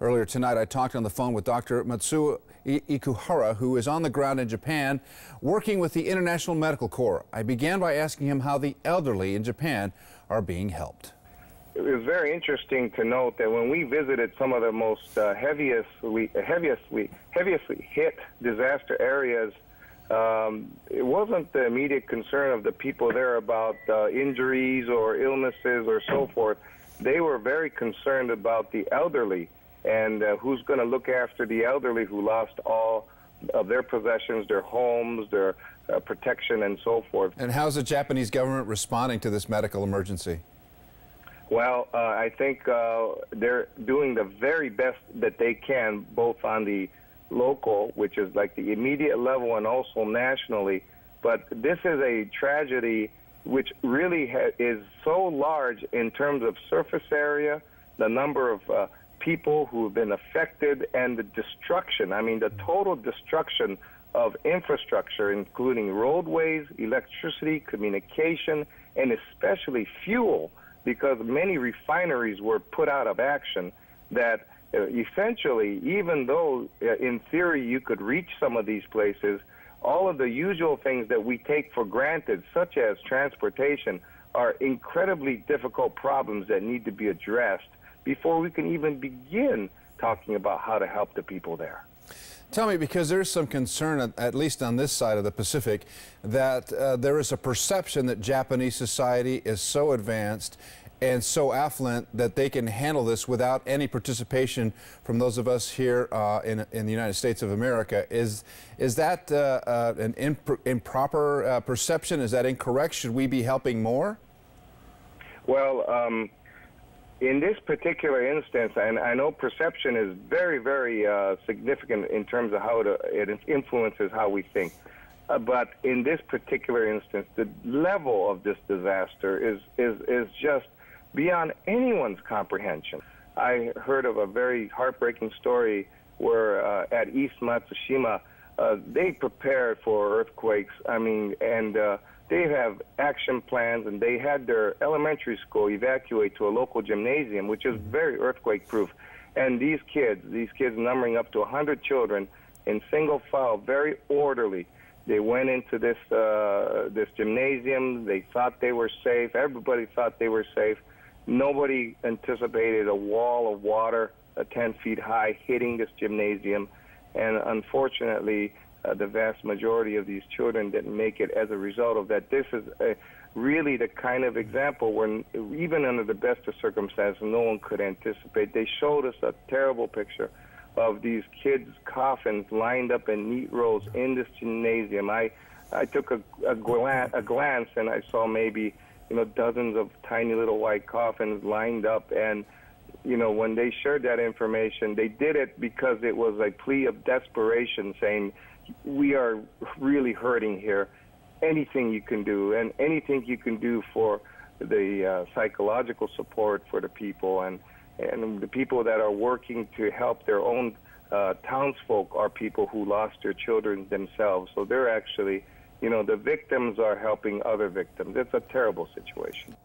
Earlier tonight, I talked on the phone with Dr. Mutsuo Ikuhara, who is on the ground in Japan working with the International Medical Corps. I began by asking him how the elderly in Japan are being helped. It was very interesting to note that when we visited some of the most heaviestly hit disaster areas, it wasn't the immediate concern of the people there about injuries or illnesses or so forth. They were very concerned about the elderly and who's going to look after the elderly who lost all of their possessions, their homes, their protection, and so forth. And how's the Japanese government responding to this medical emergency? Well, I think they're doing the very best that they can, both on the local, which is like the immediate level, and also nationally. But this is a tragedy which really is so large in terms of surface area, the number of people who have been affected, and the destruction. I mean, the total destruction of infrastructure, including roadways, electricity, communication, and especially fuel, because many refineries were put out of action. That essentially, even though in theory you could reach some of these places, all of the usual things that we take for granted, such as transportation, are incredibly difficult problems that need to be addressed before we can even begin talking about how to help the people there. Tell me, because there's some concern, at least on this side of the Pacific, that there is a perception that Japanese society is so advanced and so affluent that they can handle this without any participation from those of us here in the United States of America. Is that an improper perception? Is that incorrect? Should we be helping more? Well, in this particular instance, and I know perception is very, very significant in terms of how it influences how we think. But in this particular instance, the level of this disaster is just beyond anyone's comprehension. I heard of a very heartbreaking story where at East Matsushima, they prepared for earthquakes. I mean, and they have action plans, and they had their elementary school evacuate to a local gymnasium, which is very earthquake-proof. And these kids numbering up to 100 children in single file, very orderly, they went into this gymnasium. They thought they were safe. Everybody thought they were safe. Nobody anticipated a wall of water 10 feet high hitting this gymnasium. And unfortunately, the vast majority of these children didn't make it as a result of that. This is really the kind of example where even under the best of circumstances, no one could anticipate. They showed us a terrible picture of these kids' coffins lined up in neat rows in this gymnasium. I took a glance, and I saw maybe dozens of tiny little white coffins lined up. And when they shared that information, they did it because it was a plea of desperation, saying, we are really hurting here. Anything you can do, and anything you can do for the psychological support for the people, and the people that are working to help their own townsfolk are people who lost their children themselves. So they're actually, the victims are helping other victims. It's a terrible situation.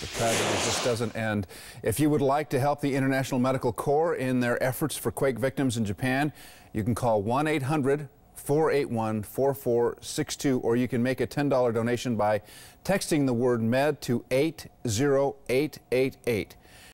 The tragedy just doesn't end. If you would like to help the International Medical Corps in their efforts for quake victims in Japan, you can call 1-800-481-4462, or you can make a $10 donation by texting the word MED to 80888.